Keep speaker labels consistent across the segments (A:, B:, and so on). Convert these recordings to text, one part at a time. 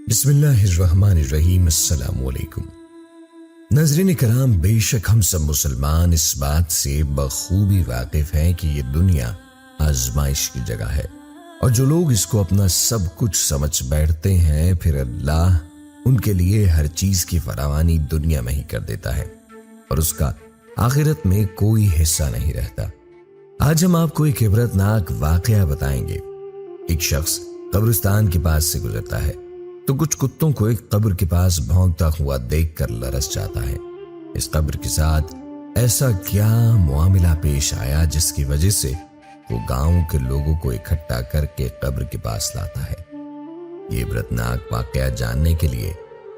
A: بسم اللہ الرحمن الرحیم۔ السلام علیکم ناظرین کرام، بے شک ہم سب مسلمان اس بات سے بخوبی واقف ہیں کہ یہ دنیا آزمائش کی جگہ ہے، اور جو لوگ اس کو اپنا سب کچھ سمجھ بیٹھتے ہیں پھر اللہ ان کے لیے ہر چیز کی فراوانی دنیا میں ہی کر دیتا ہے اور اس کا آخرت میں کوئی حصہ نہیں رہتا۔ آج ہم آپ کو ایک عبرتناک واقعہ بتائیں گے۔ ایک شخص قبرستان کے پاس سے گزرتا ہے تو کچھ کتوں کو ایک قبر کے پاس بھونکتا ہوا دیکھ کر لرز جاتا ہے۔ اس قبر کے ساتھ ایسا کیا معاملہ پیش آیا جس کی وجہ سے وہ گاؤں کے لوگوں کو اکٹھا کر کے قبر کے پاس لاتا ہے؟ یہ عبرتناک واقعہ جاننے کے لیے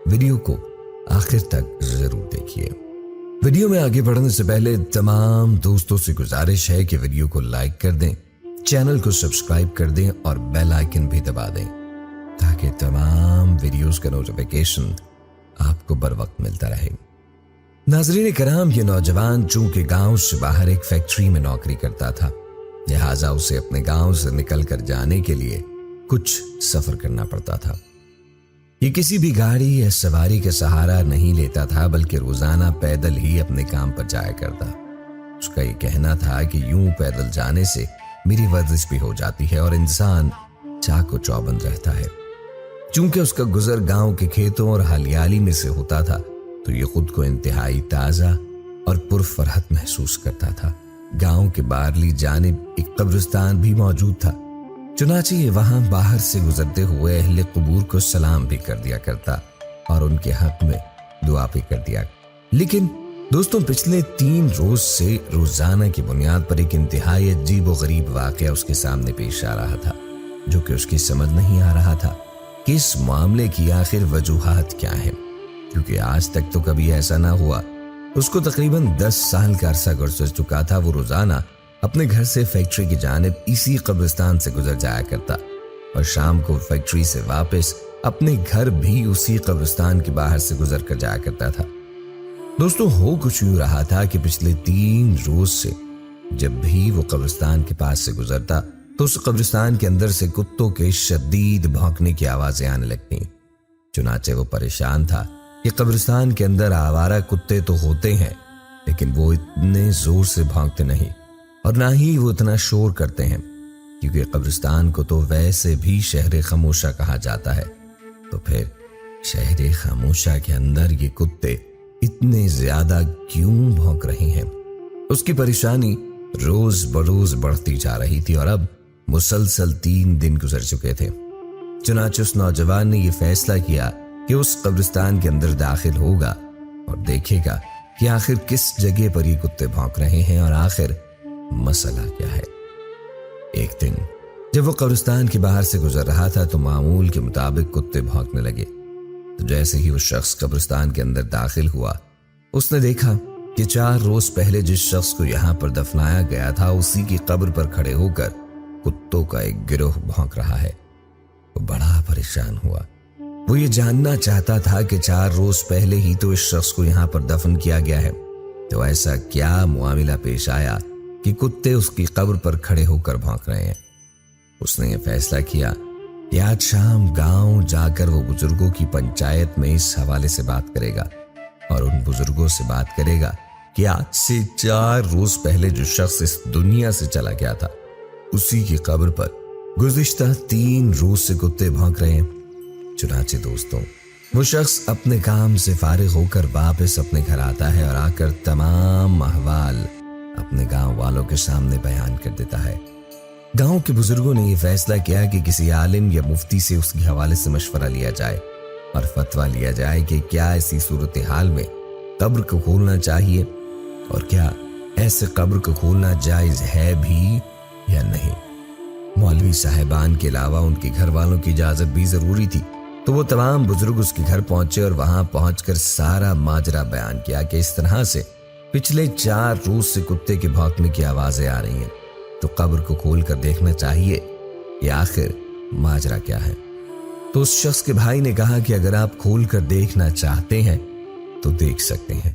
A: ویڈیو کو آخر تک ضرور دیکھیے۔ ویڈیو میں آگے بڑھنے سے پہلے تمام دوستوں سے گزارش ہے کہ ویڈیو کو لائک کر دیں، چینل کو سبسکرائب کر دیں اور بیل آئیکن بھی دبا دیں تاکہ تمام ویڈیوز کا نوٹیفیکیشن آپ کو بر وقت ملتا رہے۔ ناظرین کرام، یہ نوجوان چونکہ گاؤں سے باہر ایک فیکٹری میں نوکری کرتا تھا، لہٰذا اسے اپنے گاؤں سے نکل کر جانے کے لیے کچھ سفر کرنا پڑتا تھا۔ یہ کسی بھی گاڑی یا سواری کا سہارا نہیں لیتا تھا بلکہ روزانہ پیدل ہی اپنے کام پر جایا کرتا۔ اس کا یہ کہنا تھا کہ یوں پیدل جانے سے میری ورزش بھی ہو جاتی ہے اور انسان چاق و چوبند رہتا ہے۔ چونکہ اس کا گزر گاؤں کے کھیتوں اور ہریالی میں سے ہوتا تھا تو یہ خود کو انتہائی تازہ اور پرفرحت محسوس کرتا تھا۔ گاؤں کے باہرلی جانب ایک قبرستان بھی موجود تھا، چنانچہ یہ وہاں باہر سے گزرتے ہوئے اہل قبور کو سلام بھی کر دیا کرتا اور ان کے حق میں دعا بھی کر دیا۔ لیکن دوستوں، پچھلے 3 روز سے روزانہ کی بنیاد پر ایک انتہائی عجیب و غریب واقعہ اس کے سامنے پیش آ رہا تھا، جو کہ اس کی سمجھ نہیں آ رہا تھا کہ اس معاملے کی آخر وجوہات کیا ہیں، کیونکہ آج تک تو کبھی ایسا نہ ہوا۔ اس کو تقریباً 10 سال کا عرصہ گزر چکا تھا۔ وہ روزانہ اپنے گھر سے فیکٹری کی جانب اسی قبرستان سے گزر جایا کرتا اور شام کو فیکٹری سے واپس اپنے گھر بھی اسی قبرستان کے باہر سے گزر کر جایا کرتا تھا۔ دوستوں، ہو کچھ یوں رہا تھا کہ پچھلے 3 روز سے جب بھی وہ قبرستان کے پاس سے گزرتا تو اس قبرستان کے اندر سے کتوں کے شدید بھونکنے کی آوازیں آنے لگتیں۔ چنانچہ وہ پریشان تھا کہ قبرستان کے اندر آوارہ کتے تو ہوتے ہیں لیکن وہ اتنے زور سے بھونکتے نہیں اور نہ ہی وہ اتنا شور کرتے ہیں، کیونکہ قبرستان کو تو ویسے بھی شہر خاموشہ کہا جاتا ہے، تو پھر شہر خاموشہ کے اندر یہ کتے اتنے زیادہ کیوں بھونک رہے ہیں؟ اس کی پریشانی روز بروز بڑھتی جا رہی تھی اور اب مسلسل 3 دن گزر چکے تھے۔ چنانچہ اس نوجوان نے یہ فیصلہ کیا کہ اس قبرستان کے اندر داخل ہوگا اور دیکھے گا کہ آخر کس جگہ پر یہ کتے بھونک رہے ہیں اور آخر مسئلہ کیا ہے۔ ایک دن جب وہ قبرستان کے باہر سے گزر رہا تھا تو معمول کے مطابق کتے بھونکنے لگے۔ تو جیسے ہی وہ شخص قبرستان کے اندر داخل ہوا، اس نے دیکھا کہ 4 روز پہلے جس شخص کو یہاں پر دفنایا گیا تھا اسی کی قبر پر کھڑے ہو کر کتوں کا ایک گروہ بھونک رہا ہے۔ وہ بڑا پریشان ہوا۔ وہ یہ جاننا چاہتا تھا کہ 4 روز پہلے ہی تو اس شخص کو یہاں پر دفن کیا گیا ہے، تو ایسا کیا معاملہ پیش آیا کہ کتے اس کی قبر پر کھڑے ہو کر بھونک رہے ہیں؟ اس نے یہ فیصلہ کیا کہ آج شام گاؤں جا کر وہ بزرگوں کی پنچایت میں اس حوالے سے بات کرے گا اور ان بزرگوں سے بات کرے گا کہ آج سے 4 روز پہلے جو شخص اس دنیا سے چلا گیا تھا اسی کی قبر پر گزشتہ 3 روز سے کتے بھونک رہے ہیں۔ چنانچہ دوستوں، وہ شخص اپنے کام سے فارغ ہو کر واپس اپنے گھر آتا ہے اور آ کر تمام احوال اپنے گاؤں والوں کے سامنے بیان کر دیتا ہے۔ گاؤں کے بزرگوں نے یہ فیصلہ کیا کہ کسی عالم یا مفتی سے اس کے حوالے سے مشورہ لیا جائے اور فتویٰ لیا جائے کہ کیا ایسی صورتحال میں قبر کو کھولنا چاہیے اور کیا ایسے قبر کو کھولنا جائز ہے بھی یا نہیں۔ مولوی صاحبان کے علاوہ ان کے گھر والوں کی اجازت بھی ضروری تھی، تو وہ تمام بزرگ اس کے گھر پہنچے اور وہاں پہنچ کر سارا ماجرا بیان کیا کہ اس طرح سے پچھلے 4 روز سے کتے کے بھونکنے کی آوازیں آ رہی ہیں، تو قبر کو کھول کر دیکھنا چاہیے کہ آخر ماجرا کیا ہے۔ تو اس شخص کے بھائی نے کہا کہ اگر آپ کھول کر دیکھنا چاہتے ہیں تو دیکھ سکتے ہیں،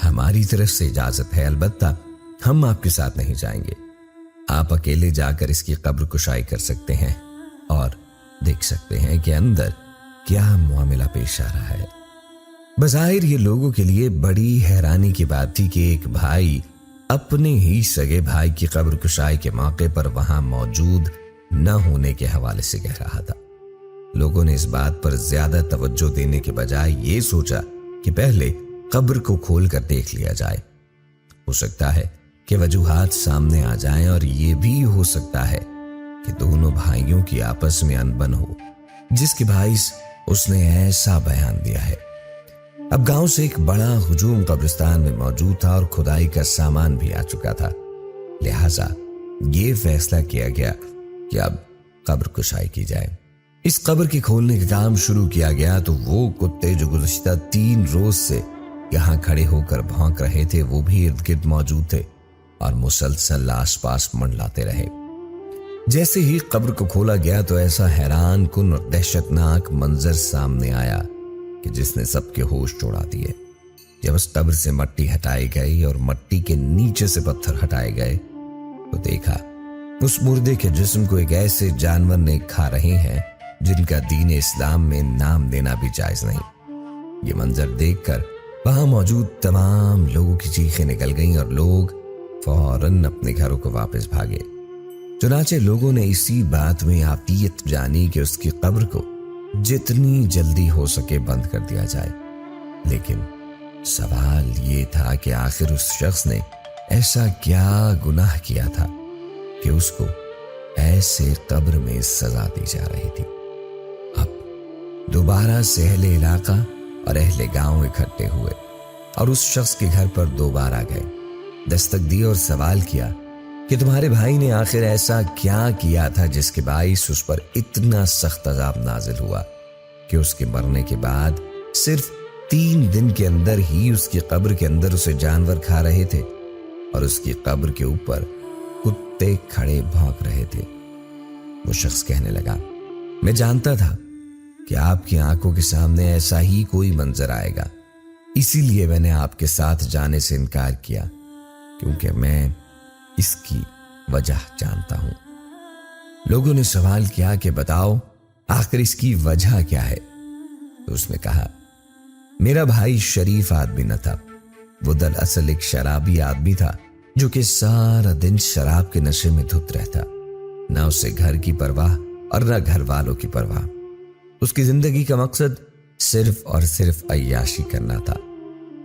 A: ہماری طرف سے اجازت ہے، البتہ ہم آپ کے ساتھ نہیں جائیں گے۔ آپ اکیلے جا کر اس کی قبر کشائی کر سکتے ہیں اور دیکھ سکتے ہیں کہ اندر کیا معاملہ پیش آ رہا ہے۔ بظاہر یہ لوگوں کے لیے بڑی حیرانی کی بات تھی کہ ایک بھائی اپنے ہی سگے بھائی کی قبر کشائی کے موقع پر وہاں موجود نہ ہونے کے حوالے سے کہہ رہا تھا۔ لوگوں نے اس بات پر زیادہ توجہ دینے کے بجائے یہ سوچا کہ پہلے قبر کو کھول کر دیکھ لیا جائے۔ ہو سکتا ہے کہ وجوہات سامنے آ جائیں، اور یہ بھی ہو سکتا ہے کہ دونوں بھائیوں کی آپس میں انبن ہو، جس کے باعث اس نے ایسا بیان دیا ہے۔ اب گاؤں سے ایک بڑا ہجوم قبرستان میں موجود تھا اور کھدائی کا سامان بھی آ چکا تھا، لہٰذا یہ فیصلہ کیا گیا کہ اب قبر کشائی کی جائے۔ اس قبر کے کھولنے کا کام شروع کیا گیا تو وہ کتے جو گزشتہ 3 روز سے یہاں کھڑے ہو کر بھونک رہے تھے وہ بھی ارد گرد موجود تھے اور مسلسل آس پاس منڈلاتے رہے۔ جیسے ہی قبر کو کھولا گیا تو ایسا حیران کن اور دہشت ناک منظر سامنے آیا کہ جس نے سب کے ہوش اڑا دیے۔ جب اس قبر سے مٹی ہٹائی گئی اور مٹی کے نیچے سے پتھر ہٹائے گئے تو دیکھا اس مردے کے جسم کو ایک ایسے جانور نے کھا رہے ہیں جن کا دین اسلام میں نام دینا بھی جائز نہیں۔ یہ منظر دیکھ کر وہاں موجود تمام لوگوں کی چیخیں نکل گئیں اور لوگ فوراً اپنے گھروں کو واپس بھاگے۔ چنانچہ لوگوں نے اسی بات میں عافیت جانی کہ اس کی قبر کو جتنی جلدی ہو سکے بند کر دیا جائے، لیکن سوال یہ تھا کہ آخر اس شخص نے ایسا کیا گناہ کیا تھا کہ اس کو ایسے قبر میں سزا دی جا رہی تھی۔ اب دوبارہ سے اہل علاقہ اور اہل گاؤں اکٹھے ہوئے اور اس شخص کے گھر پر دوبارہ گئے، دستک دی اور سوال کیا کہ تمہارے بھائی نے آخر ایسا کیا کیا تھا جس کے باعث اس پر اتنا سخت عذاب نازل ہوا کہ اس کے مرنے کے بعد صرف 3 دن کے اندر ہی اس کی قبر کے اندر اسے جانور کھا رہے تھے اور اس کی قبر کے اوپر کتے کھڑے بھونک رہے تھے۔ وہ شخص کہنے لگا، میں جانتا تھا کہ آپ کی آنکھوں کے سامنے ایسا ہی کوئی منظر آئے گا، اسی لیے میں نے آپ کے ساتھ جانے سے انکار کیا، کیونکہ میں اس کی وجہ جانتا ہوں۔ لوگوں نے سوال کیا کہ بتاؤ آخر اس کی وجہ کیا ہے؟ تو اس نے کہا، میرا بھائی شریف آدمی نہ تھا، وہ دراصل ایک شرابی آدمی تھا جو کہ سارا دن شراب کے نشے میں دھت رہتا، نہ اسے گھر کی پرواہ اور نہ گھر والوں کی پرواہ۔ اس کی زندگی کا مقصد صرف اور صرف عیاشی کرنا تھا۔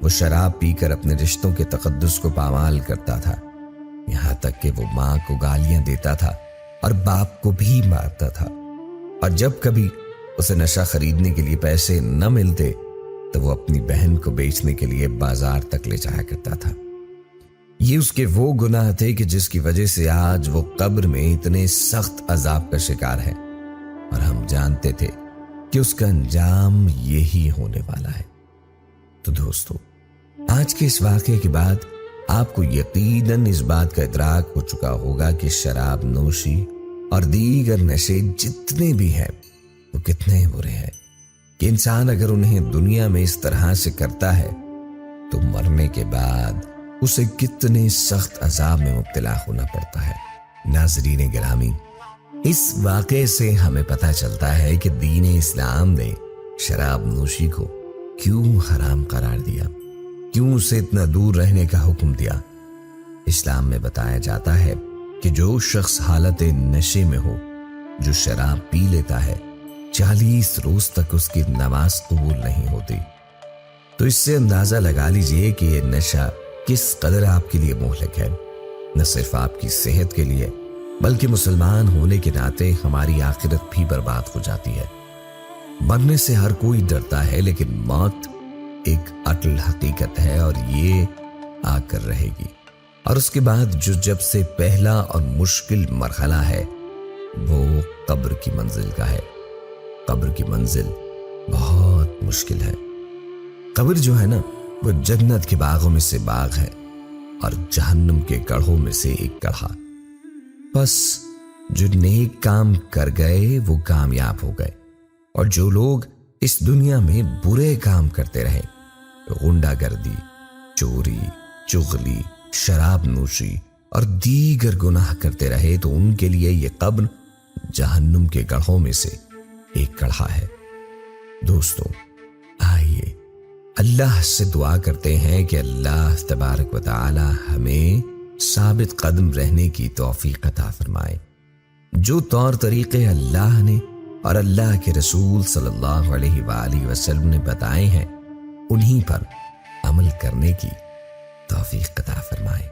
A: وہ شراب پی کر اپنے رشتوں کے تقدس کو پامال کرتا تھا، یہاں تک کہ وہ ماں کو گالیاں دیتا تھا اور باپ کو بھی مارتا تھا، اور جب کبھی اسے نشہ خریدنے کے لیے پیسے نہ ملتے تو وہ اپنی بہن کو بیچنے کے لیے بازار تک لے جایا کرتا تھا۔ یہ اس کے وہ گناہ تھے کہ جس کی وجہ سے آج وہ قبر میں اتنے سخت عذاب کا شکار ہے، اور ہم جانتے تھے کہ اس کا انجام یہی ہونے والا ہے۔ تو دوستو، آج کے اس واقعے کے بعد آپ کو یقیناً اس بات کا ادراک ہو چکا ہوگا کہ شراب نوشی اور دیگر نشے جتنے بھی ہیں وہ کتنے برے ہیں، کہ انسان اگر انہیں دنیا میں اس طرح سے کرتا ہے تو مرنے کے بعد اسے کتنے سخت عذاب میں مبتلا ہونا پڑتا ہے۔ ناظرین گرامی، اس واقعے سے ہمیں پتہ چلتا ہے کہ دین اسلام نے شراب نوشی کو کیوں حرام قرار دیا، کیوں اسے اتنا دور رہنے کا حکم دیا۔ اسلام میں بتایا جاتا ہے کہ جو شخص حالت نشے میں ہو، جو شراب پی لیتا ہے، 40 روز تک اس کی نماز قبول نہیں ہوتی۔ تو اس سے اندازہ لگا لیجئے کہ یہ نشہ کس قدر آپ کے لیے مہلک ہے، نہ صرف آپ کی صحت کے لیے بلکہ مسلمان ہونے کے ناطے ہماری آخرت بھی برباد ہو جاتی ہے۔ مرنے سے ہر کوئی ڈرتا ہے، لیکن موت ایک اٹل حقیقت ہے اور یہ آ کر رہے گی، اور اس کے بعد جو جب سے پہلا اور مشکل مرحلہ ہے وہ قبر کی منزل کا ہے۔ قبر کی منزل بہت مشکل ہے۔ قبر جو ہے نا، وہ جنت کے باغوں میں سے باغ ہے اور جہنم کے گڑھوں میں سے ایک گڑھا۔ بس جو نیک کام کر گئے وہ کامیاب ہو گئے، اور جو لوگ اس دنیا میں برے کام کرتے رہے، غنڈہ گردی، چوری، چغلی، شراب نوشی اور دیگر گناہ کرتے رہے، تو ان کے لیے یہ قبر جہنم کے گڑھوں میں سے ایک گڑھا ہے۔ دوستو آئیے اللہ سے دعا کرتے ہیں کہ اللہ تبارک و تعالی ہمیں ثابت قدم رہنے کی توفیق عطا فرمائے، جو طور طریقے اللہ نے اور اللہ کے رسول صلی اللہ علیہ وآلہ وسلم نے بتائے ہیں انہی پر عمل کرنے کی توفیق عطا فرمائے۔